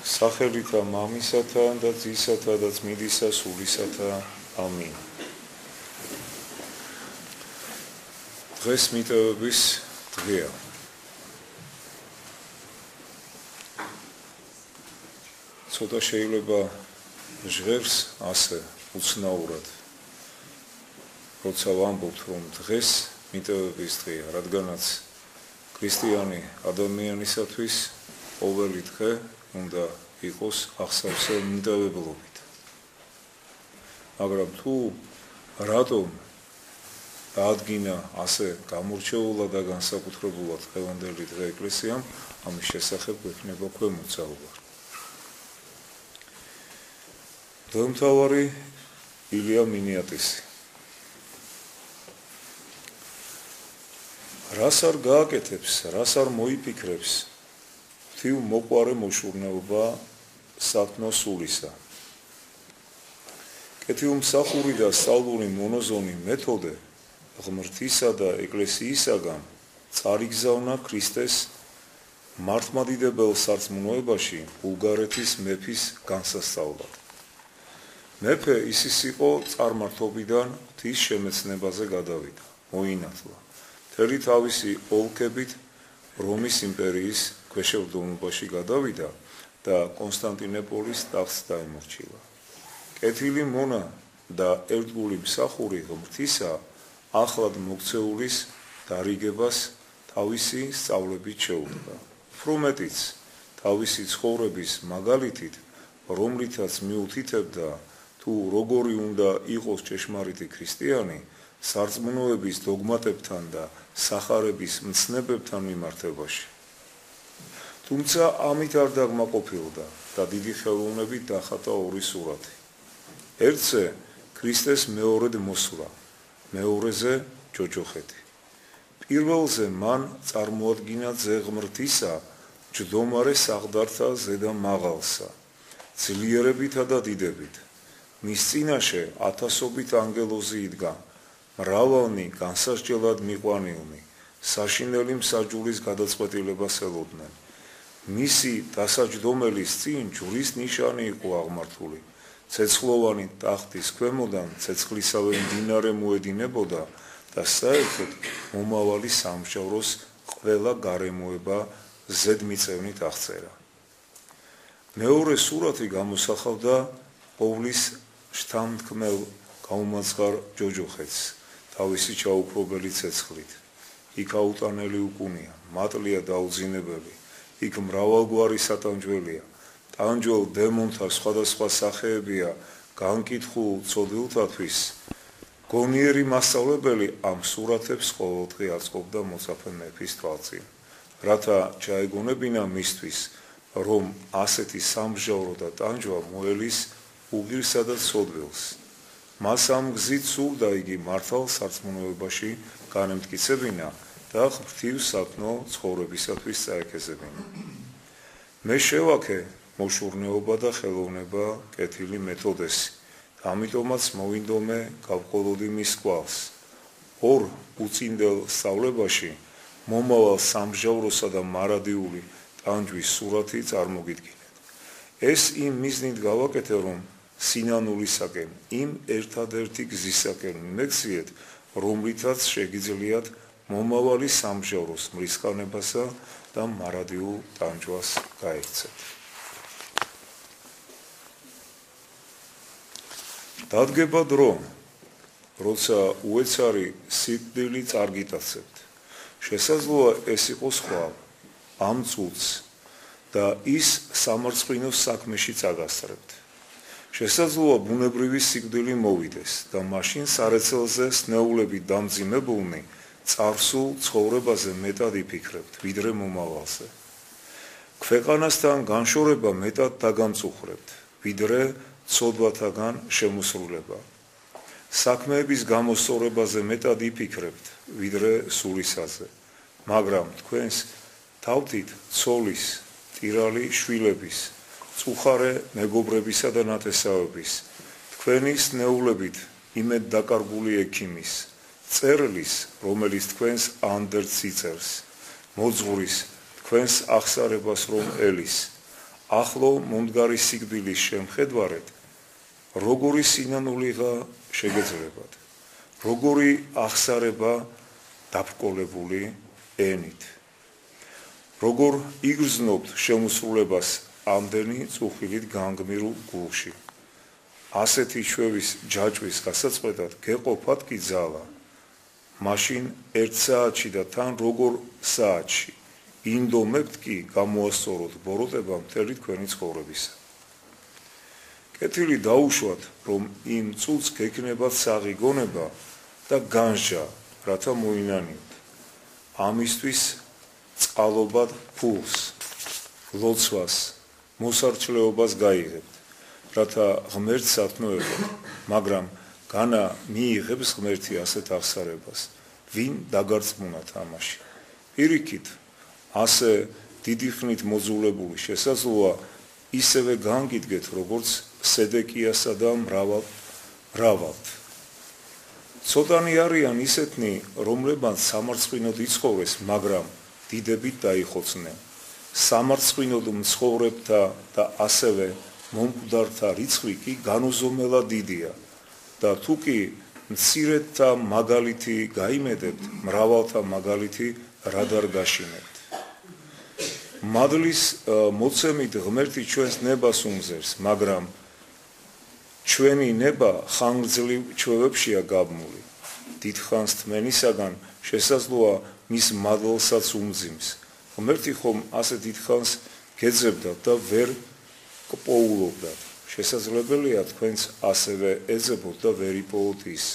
სახელითა მამისათა და ძისათა და წმინდისა სულისათა. ამინ. დღეს მიტევების დღეა. ცოტა შეიძლება ჟღერს ასე უცნაურად, როცა ვამბობთ, რომ დღეს მიტევების დღეა, რადგანაც ქრისტიანი ადამიანისათვის ყოველი დღე უნდა იყოს აღსავსე მიტევებლობით. მაგრამ თუ რატომ დაადგინა ასე გამორჩეულად და განსაკუთრებულად დღევანდელი დღე ეკლესიამ, ამის შესახებ გვექნება ქვემოცაობა. დღემდამთავარი ილია მინიატისი. რას არ გააკეთებს, რას არ მოიფიქრებს ღვთივ მოყვარე მოშურნეობა სათნო სულისა. კეთილმსახური და სწავლული მონოზონი მეთოდე ღმრთისა და ეკლესიისაგან წარიგზავნა ქრისტეს მართლმადიდებელ სარწმუნოებაში ბულგარეთის მეფის განსასწავლად. მეფე ისის იყო წარმართობიდან ღვთის შემეცნებაზე გადავიდა, მოინათლა. მთელი თავისი ოლქებით რომის იმპერიის ქვეშევრდომობაში გადავიდა და კონსტანტინოპოლის ტახტს დაემორჩილა. კეთილი მონა და ერთგული მსახური ღმრთისა ახლად მოქცეულის დარიგებას თავისი სწავლებით შეუდგა. უფრო მეტიც, თავისი ცხოვრების მაგალითით, რომლითაც მიუთითებდა თუ როგორი უნდა იყოს ჭეშმარიტი ქრისტიანი სარწმუნოების დოგმატებთან და სახარების მცნებებთან მიმართებაში. თუმცა ამით არ დაგმაყოფილდა და დიდი ხელოვნებით დახატა ორი სურათი. ერთზე ქრისტეს მეორედ მოსვლა, მეორეზე ჯოჯოხეთი. პირველზე მან წარმოადგინა ძე ღმრთისა ჯდომარე საყდართა ზედა მაღალსა, ძლიერებითა და დიდებით. მის წინაშე ათასობით ანგელოზი იდგა, მრავალნი განსასჯელად მიყვანილნი, საშინელი მსაჯულის გადაწყვეტილებას ელოდნენ. მისი დასაჯდომელის წინ ჯვრის ნიშანი იყო აღმართული. ცეცხლოვანი ტახტის ქვემოდან ცეცხლისავე მდინარე მოედინებოდა და საერთოდ მომავალი სამსჯავროს ყველა გარემოება ზედმიწევნით აღწერა. მეორე სურათი გამოსახავდა ყოვლის შთამთქმელ გაუმაცხარ ჯოჯოხეთს, თავისი ჩაუქრობელი ცეცხლით. იქ აუტანელი უკუნია, მატლია დაუძინებელი, იქ მრავალგვარი სატანჯველია, ტანჯველ დემონთა სხვადასხვა სახეებია, განკითხულ ცოდილთათვის. გონიერი მასწავლებელი ამ სურათებს ყოველდღე აწყობდა მოწაფე მეფის თვალწინ, რათა ჩაეგონებინა მისთვის, რომ ასეთი სამსჯავრო და ტანჯვა მოელის უღირსა და ცოდვილს. მას ამ გზით სურდა იგი მართალ სარწმუნოებაში განემტკიცებინა და ღვთივ სათნო ცხოვრებისათვის წაეკეზებინა. მე შევაქე მოშურნეობა და ხელოვნება კეთილი მეთოდესი, ამიტომაც მოვინდომე გავყოლოდი მის კვალს. ორ უწინდელ სწავლებაში მომავალ სამსჯავროსა და მარადიული ტანჯვის სურათი წარმოგიდგინეთ. ეს იმ მიზნით გავაკეთე, რომ სინანულისაკენ, იმ ერთადერთი გზისაკენ მეგზიეთ, რომლითაც შეგიძლიათ მომავალი სამსჯავროს მრისხანებასა და მარადიულ ტანჯვას გაექცეთ. დადგება დრო, როცა უეცარი სიკვდილი წარგიტაცებთ. შესაძლოა ეს იყოს ხვალ, ამ წუთს და ის სამარცხვინოს საქმეში წაგასწრებთ. შესაძლოა ბუნებრივი სიკვდილი მოვიდეს და მაშინ სარეცელზე სნეულებით დამძიმებულნი წარსულ ცხოვრებაზე მეტად იფიქრებთ, ვიდრე მომავალზე. ქვეყანასთან განშორება მეტად დაგამწუხრებთ, ვიდრე ცოდვათაგან შემოსრულება. საქმეების გამოსწორებაზე მეტად იფიქრებთ, ვიდრე სულისაზე. მაგრამ თქვენს თავთით ცოლის, ტირალი შვილების, წუხარე მეგობრებისა და ნათესავების, თქვენი სნეულებით იმედ დაკარგული ექიმის, წერლის, რომელიც თქვენს ანდერს იწერს, მოძღვრის, თქვენს ახსარებას რომ ელის, ახლო მომდგარი სიკვდილის შემხედვარედ როგორი სინანულიღა შეგეძლებათ, როგორი აღსარება დაბრკოლებული ენით, როგორ იგრძნობთ შემოსრულებას ამდენი წუხილით განგმირულ გულში. ასეთი ჩვევის ჯაჭვის გასაწყვეტად გეყოფათ კი ძალა, მაშინ ერთ საათში და თან როგორ საათში ინდომებთ კი გამოასწოროთ ბოროტება მთელი თქვენი ცხოვრებისა. კეთილი დაუშვათ, რომ იმ წუთს გექნებათ საღი გონება და განსჯა, რათა მოინანიოთ. ამისთვის წყალობად ფულს, ლოცვას, მოსარჩლეობას გაიღებთ, რათა ღმერთს ათნოებოთ, მაგრამ განა მიიღებს ღმერთი ასეთ აღსარებას, ვინ დაგარწმუნათ ამაში. პირიქით, ასე დიდი ხნით მოძულებული შესაძლოა ისევე განგიდგეთ, როგორც სედეკიასა და მრავალთ. ცოტანი არიან ისეთნი, რომლებმაც სამარცხვინოდ იცხოვრეს, მაგრამ დიდებით დაიხოცნენ. სამარცხვინოდ მცხოვრებთა და ასევე მომკვდართა რიცხვი კი განუზომელად დიდია და თუ კი მცირედთა მაგალითი გაიმედებთ, მრავალთა მაგალითი რად არ გაშინებთ. მადლის მოცემით ღმერთი ჩვენს ნებას უმზერს, მაგრამ ჩვენი ნება ხანგრძლივ ჩვევებშია გაბმული. დიდხანს თმენისაგან შესაძლოა მის მადლსაც უმძიმს. ღმერთი ხომ ასე დიდხანს გეძებდათ და ვერ კპოულობდათ. შესაძლებელია თქვენც ასევე ეძებოთ და ვერ იპოვოთ ის.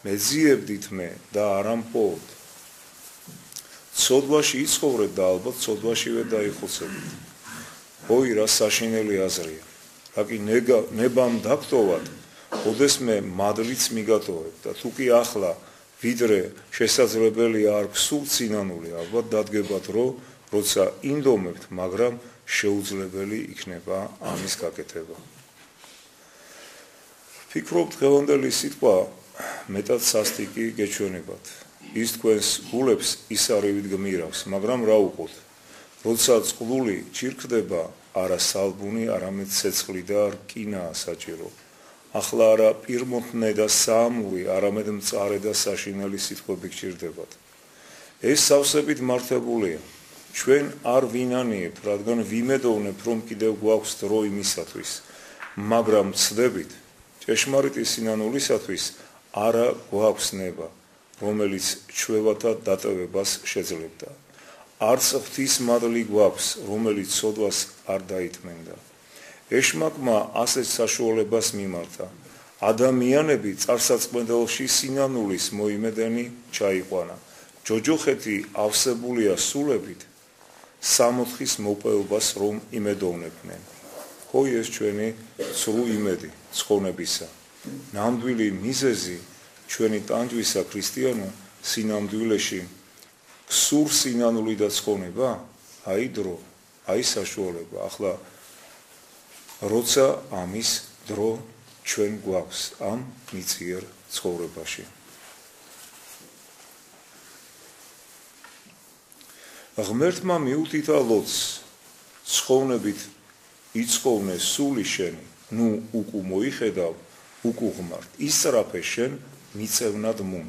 მეძიებდით მე და არ ამპოვოთ. ცოდვაში იცხოვრეთ და ალბათ ცოდვაშივე დაიხოცებით. ой, რა საშინელი აზრია. რა კი ნებამ დაგტოვათ, ოდესმე მადლიც მიგატოვებთ და თუ კი ახლა ვიდრე შესაძლებელია არ გსულ სინანული, ალბათ დადგებათ, როცა ინდომებთ, მაგრამ შეუძლებელი იქნება ამის გაკეთება. ფიქრობ დღევანდელი სიტყვა მეტად სასტიკი გეჩვენებათ. ის თქვენს გულებს ისარივით გმირავს, მაგრამ რა უყოთ, როცა წყლული ჩირკდება, არა სალბუნი, არამედ ცეცხლი და რკინაა საჭირო. ახლა არა პირმოთნე და საამური, არამედ მწარე და საშინელი სიტყვები გჭირდებათ. ეს სავსებით მართებულია. ჩვენ არ ვინანიებთ, რადგან ვიმედოვნებთ, რომ კიდევ გვაქვს დრო იმისათვის, მაგრამ ცდებით, ჭეშმარიტი სინანულისათვის არა გვაქვს ნება, რომელიც ჩვევათა დატევებას შეძლებდა. არც ღვთის მადლი გვაქვს, რომელიც ცოდვას არ დაითმენდა. ეშმაკმა ასეთ საშუალებას მიმართა. ადამიანები წარსაწმენდელში სინანულის მოიმედენი ჩაიყვანა. ჯოჯოხეთი ავსებულია სულებით, სამოთხის მოპოვებას რომ იმედოვნებდნენ. ხოი ეს ჩვენი სრულ იმედი ცხონებისა. ნამდვილი მიზეზი ჩვენი ტანჯვისა ქრისტიანო სინამდვილეში სულ სინანული და ცხონება, აი დრო, აი საშუალება. ახლა როცა ამის დრო ჩვენ გვაქვს ამ მიწიერ ცხოვრებაში. ღმერთმა მიუთითა ლოცს, ცხოვნებით იცხოვნე სული შენი, ნუ უკუ მოიხედავ, უკუ ღმართ, ისწრაფე შენ მიწევნად მუნ.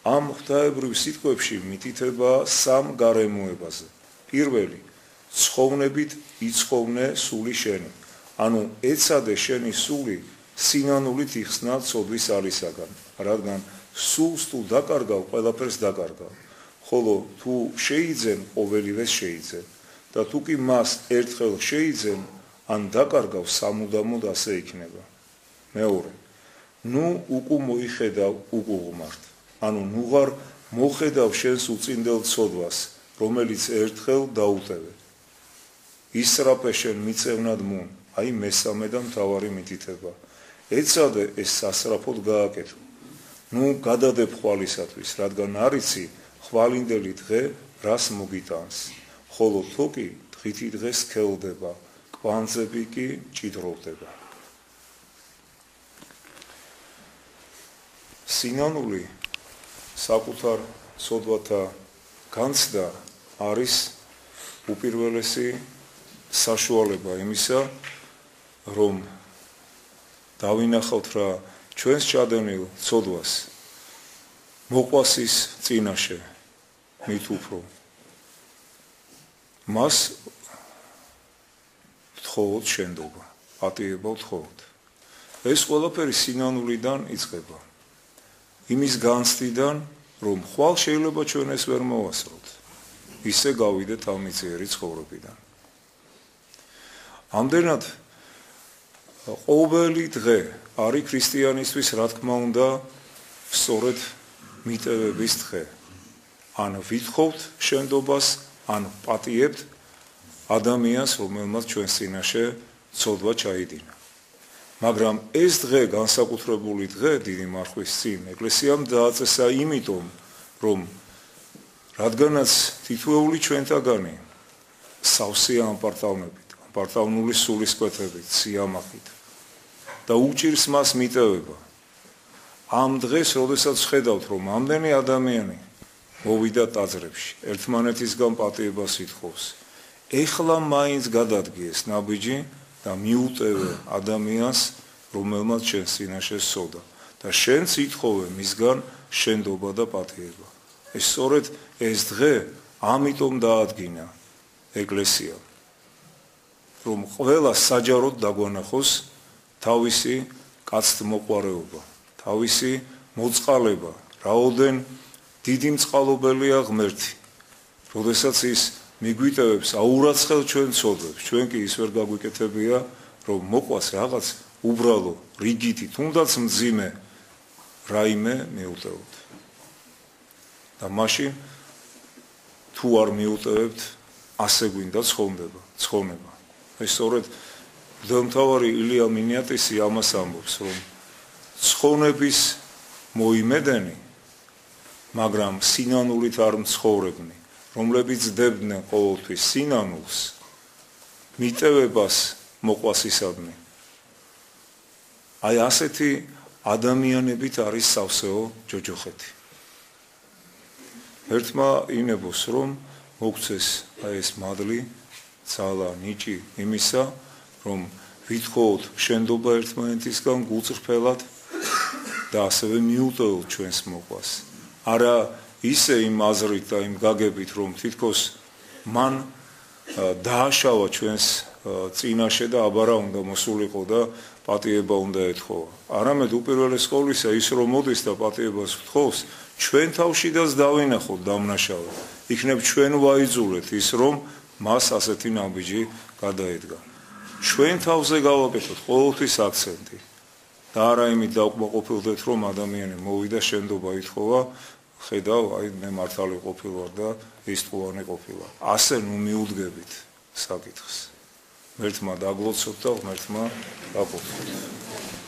ამ ღვთაებრივ სიტყვებში მითითება სამ გარემოებაზე. პირველი, ცხოვნებით იცხოვნე სული შენი, ანუ ეცადე შენი სული სინანულით იხსნა ცოდვის ალისაგან, რადგან სულს თუ დაკარგავ, ყველაფერს დაკარგავ. ხოლო თუ შეიძენ, ყოველივეს შეიძენ და თუ კი მას ერთხელ შეიძენ, ან დაკარგავ, სამუდამოდ ასე იქნება. მეორე, ნუ უკუ მოიხედავ, უკუ ღმართ, ანუ ნუღარ მოხედავ შენს უწინდელ ცოდვას, რომელიც ერთხელ დაუტევე. ისრაფე შენ მიწევნად მუნ, აი მესამე და მთავარი მითითება. ეცადე ეს სასრაფოდ გააკეთო. ნუ გადადებ ხვალისათვის, რადგან არიცი ხვალინდელი დღე რას მოგიტანს, ხოლო თუ კი დღითი დღე სქელდება, კვანძები კი ჭიდროვდება. სინანული საკუთარ ცოდვათა განცდა არის უპირველესი საშუალება იმისა, რომ დავინახავთ რა ჩვენს ჩადენილ ცოდვას მოყვასის წინაშე მით უფრო მას ვთხოვოთ შენდობა, პატიება ვთხოვოთ. ეს ყველაფერი სინანულიდან იწყება. იმის განცდიდან, რომ ხვალ შეიძლება ჩვენ ეს ვერ მოვასწროთ. ისე გავიდეთ ამ მიწიერი ცხოვრებიდან. ამდენად ყოველი დღე არის ქრისტიანისთვის, რა თქმა უნდა, სწორედ მიტევების დღე. ან ვითხოვთ შენდობას, ან პატიებთ ადამიანს, რომელმაც ჩვენს წინაშე ცოდვა ჩაიდინა. მაგრამ ეს დღე, განსაკუთრებული დღე, დიდი მარხვის წინ, ეკლესიამ დააწესა იმიტომ, რომ რადგანაც თითოეული ჩვენთაგანი სავსეა ამ პარტავნებით, პარტავნული სულისკვეთებით, სიამაყით და უჭირს მას მიტევება. ამ დღეს, როდესაც ხედავთ, რომ ამდენი ადამიანი მოვიდა ტაძრებში, ერთმანეთისგან პატიებას ითხოვს, ეხლა მაინც გადადგიეს ნაბიჯი და მიუტევე ადამიანს, რომელმაც შენს წინაშე სცოდა და შენც ითხოვე მისგან შენდობა და პატიება. ეს სწორედ ეს დღე ამიტომ დაადგინა ეკლესიამ, რომ ყველა საჯაროდ დაგვანახოს თავისი კაცთმოყვარეობა, თავისი მოწყალება, რაოდენ დიდი მწყალობელია ღმერთი, როდესაც ის მიგვიტევებს აურაცხელ ჩვენ ცოდვებს, ჩვენ კი ის ვერ გაგვიკეთებია, რომ მოყვას რაღაც უბრალო, რიგითი, თუნდაც მძიმე რაიმე მიუტევოთ. და მაშინ თუ არ მიუტევებთ, ასე გვინდა ცხონება. ეს სწორედ მღვდელმთავარი ილია მინიატისი ამას ამბობს, რომ ცხონების მოიმედენი, მაგრამ სინანულით არ მცხოვრებნი, რომლებიც დებდნენ ყოველთვის სინანულს, მიტევებას მოყვასისადმი. აი ასეთი ადამიანებით არის სავსეო ჯოჯოხეთი. ერთმა ინებოს, რომ მოგცეს აი ეს მადლი, ძალა, ნიჭი იმისა, რომ ვითხოვოთ შენდობა ერთმანეთისგან გულწრფელად და ასევე მიუტევოთ ჩვენს მოყვას. არა ისე იმ აზრით და იმ გაგებით, რომ თითქოს მან დააშავა ჩვენს წინაშე და აბარა უნდა მოსულიყო და პატიება უნდა ეთხოვა. არამედ უპირველეს ყოვლისა ის რომ მოდის და პატიებას ვთხოვს, ჩვენ თავშიდაც დავინახოთ დამნაშავე. იქნებ ჩვენ ვაიძულეთ ის რომ მას ასეთი ნაბიჯი გადაედგა. ჩვენ თავზე გავაკეთოთ ყოველთვის აქცენტი. და არა იმით დავკმაყოფილდეთ, რომ ადამიანი მოვიდა შენდობა ითხოვა, ხედავ, აი მე მართალი ყოფილვარ და ის ტყუანი ყოფილა. ასე ნუ მიუდგებით საკითხს. ღმერთმა დაგლოცოთ და ღმერთმა გაყოფილოთ.